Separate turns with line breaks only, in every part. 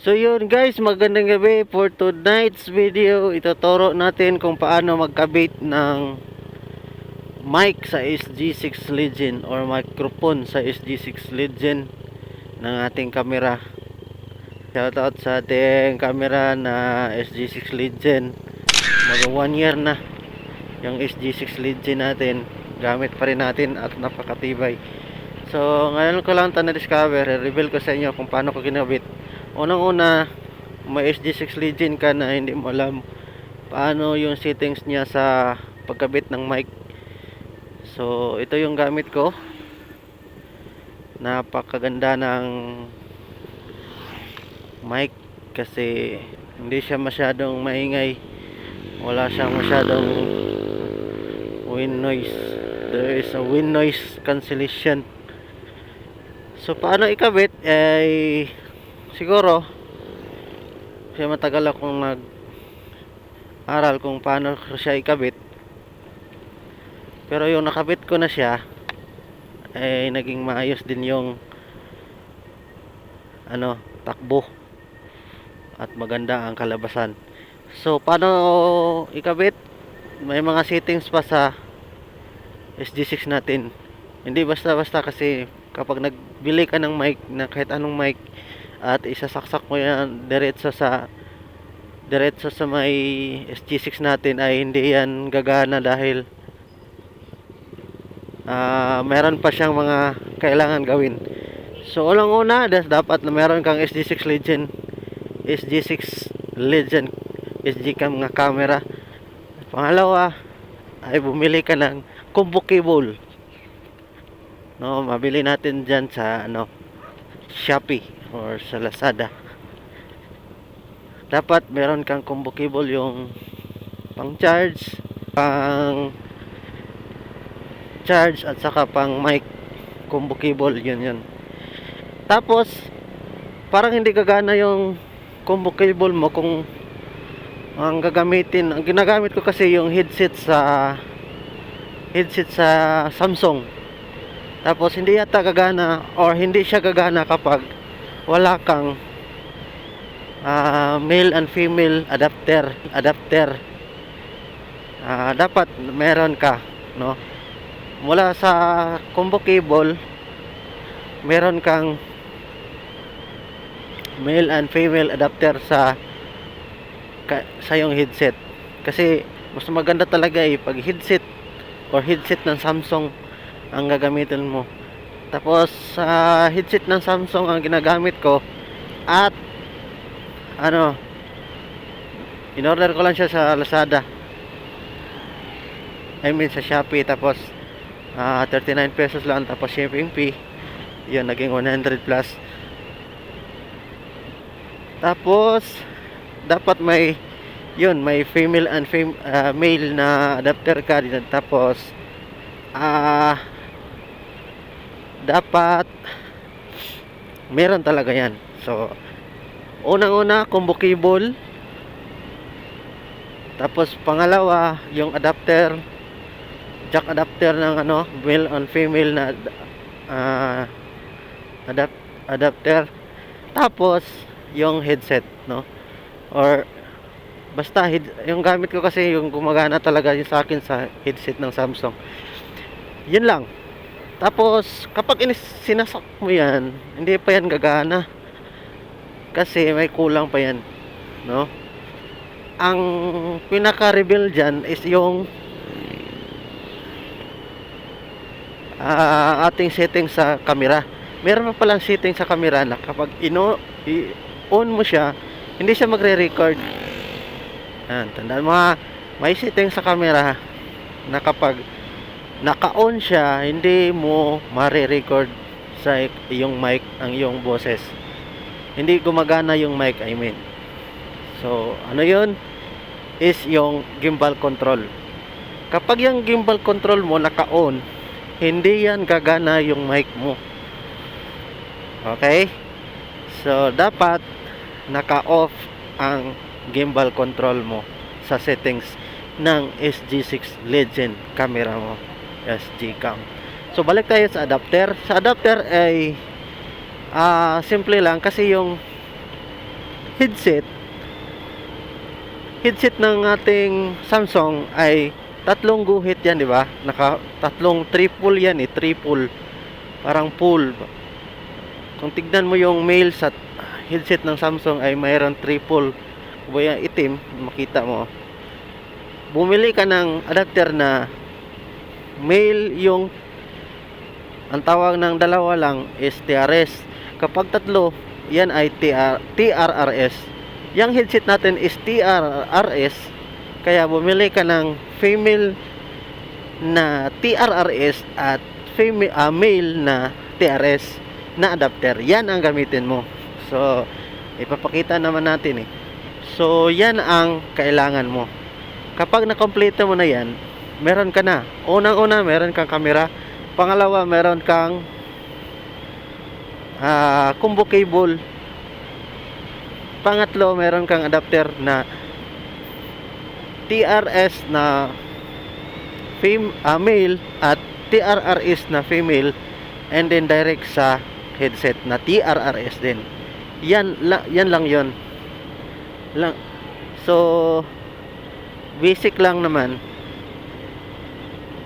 So yun guys, magandang gabi. For tonight's video, ituturo natin kung paano magkabit ng mic sa SG6 Legend or microphone sa SG6 Legend ng ating camera. Shoutout sa ating camera na SG6 Legend. Mag 1 year na yung SG6 Legend natin. Gamit pa rin natin at napakatibay. So ngayon ko lang ito na-discover. Reveal ko sa inyo kung paano ko ginabit. Unang-una, may SG6 Legend ka na hindi mo alam paano yung settings niya sa pagkabit ng mic. So ito yung gamit ko. Napakaganda ng mic kasi hindi siya masyadong maingay. Wala siyang masyadong wind noise. There is a wind noise cancellation. So paano ikabit ay siguro kasi matagal akong nag-aral kung paano siya ikabit, pero yung nakabit ko na siya ay naging maayos din yung takbo at maganda ang kalabasan. So paano ikabit? May mga settings pa sa SG6 natin. Hindi basta-basta kasi kapag nagbili ka ng mic, na kahit anong mic, at isasaksak mo yan diretso sa may SG6 natin, ay hindi yan gagana dahil meron pa siyang mga kailangan gawin. So unang-una, dapat na meron kang SG6 Legend SG cam nga camera. Pangalawa ay bumili ka ng combo cable. Mabili natin dyan sa Shopee or sa Lazada. Dapat meron kang combo cable, yung pang charge at saka pang mic combo cable, yun. Tapos parang hindi gagana yung combo cable mo kung ang ginagamit ko kasi yung headset sa Samsung. Tapos hindi yata gagana or hindi siya gagana kapag wala kang male and female adapter. Dapat meron ka, mula sa combo cable, meron kang male and female adapter sa yung headset. Kasi mas maganda talaga pag headset ng Samsung ang gagamitin mo. Tapos sa headset ng Samsung ang ginagamit ko, at in-order ko lang siya sa Lazada, sa Shopee. Tapos 39 pesos lang, tapos shipping fee yun, naging 100 plus. Tapos dapat may female and male na adapter ka din. Tapos dapat meron talaga yan. So unang-una, combo cable. Tapos pangalawa, yung jack adapter ng male and female na adapter. Tapos yung headset, or basta yung gamit ko kasi yung gumagana talaga yung sa akin sa headset ng Samsung. Yun lang. Tapos kapag sinasak mo yan, hindi pa yan gagana kasi may kulang pa yan, Ang pinaka-reveal dyan is yung ating setting sa camera. Meron pa palang setting sa camera na kapag i-on mo siya, hindi siya magre-record. Tandaan mo, may setting sa camera na kapag naka-on siya, hindi mo mare-record sa iyong mic ang iyong boses. Hindi gumagana yung mic, So yun is yung gimbal control. Kapag yung gimbal control mo naka-on, hindi yan gagana yung mic mo. Okay? So dapat naka-off ang gimbal control mo sa settings ng SG6 Legend camera mo, SG cam. So balik tayo sa adapter. Sa adapter ay simple lang kasi yung headset headset ng ating Samsung ay tatlong guhit yan, di ba? Tatlong triple yan eh, triple. Parang full. Kung tignan mo yung male sa headset ng Samsung ay mayroon triple. Kaya itim, makita mo. Bumili ka ng adapter na male yung ang tawag ng dalawa lang is TRS. Kapag tatlo, yan ay TRRS. Yung headset natin is TRRS, kaya bumili ka ng female na TRRS at male na TRS na adapter. Yan ang gamitin mo. So, ipapakita naman natin eh. So, yan ang kailangan mo. Kapag nakompleto mo na yan, meron ka na. Unang-una, meron kang camera. Pangalawa, meron kang combo cable. Pangatlo, meron kang adapter na TRS na male at TRRS na female, and then direct sa headset na TRRS din. Yan lang yon. So basic lang naman.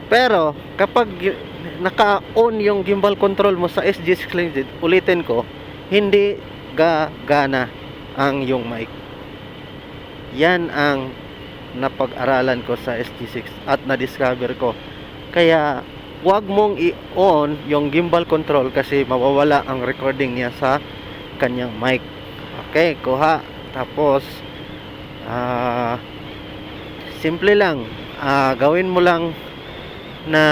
Pero kapag naka-on yung gimbal control mo sa SG6 Legend, ulitin ko, hindi gagana ang yung mic. Yan ang napag-aralan ko sa SG6 at na-discover ko. Kaya huwag mong i-on yung gimbal control kasi mawawala ang recording niya sa kanyang mic. Okay, kuha. Tapos simple lang. Gawin mo lang na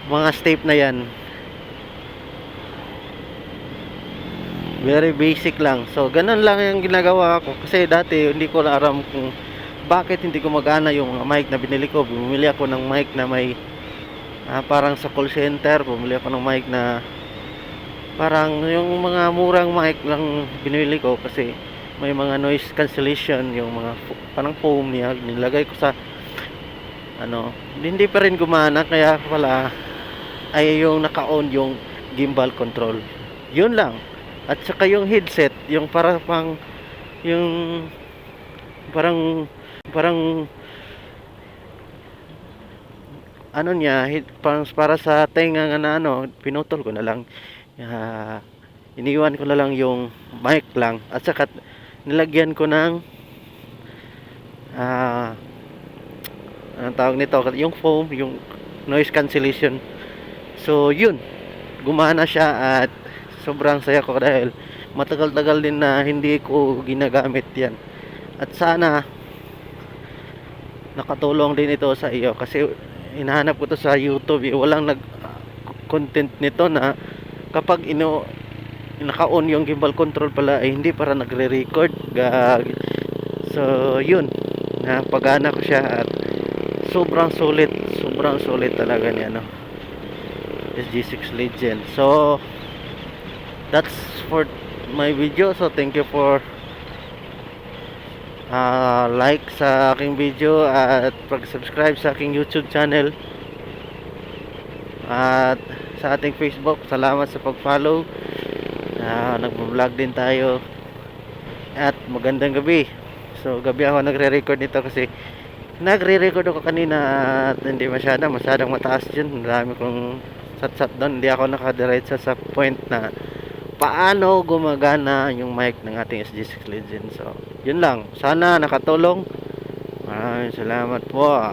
mga step na yan. Very basic lang. So, ganun lang yung ginagawa ko. Kasi dati, hindi ko na alam kung bakit hindi ko magana yung mga mic na binili ko. Bumili ako ng mic na may parang sa call center. Bumili ako ng mic na parang yung mga murang mic lang binili ko. Kasi may mga noise cancellation. Yung mga parang foam niya. Nilagay ko sa hindi pa rin gumana. Kaya pala ay yung naka-on yung gimbal control. Yun lang. At saka yung headset, yung parang ano niya, para sa tenga nga na pinutol ko na lang. Iniwan ko na lang yung mic lang. At saka nilagyan ko ng anong tawag nito, yung foam, yung noise cancellation. So yun, gumana siya at sobrang saya ko dahil matagal-tagal din na hindi ko ginagamit yan. At sana nakatulong din ito sa iyo kasi hinahanap ko to sa YouTube. Walang nag-content nito na kapag naka-on yung gimbal control pala ay hindi para nagre-record. So yun, napagana ko siya at sobrang sulit talaga niya SG6 Legend. So that's for my video. So thank you for like sa aking video at pag-subscribe sa aking YouTube channel at sa ating Facebook. Salamat sa pag-follow. Nagbo-vlog din tayo at magandang gabi. So gabi ako nagre-record nito kasi nagre-record ako kanina at hindi masyadong mataas dyan. Marami kong sat doon. Hindi ako nakadiretso sa point na paano gumagana yung mic ng ating SG6 Legend. So, yun lang. Sana nakatulong. Maraming salamat po.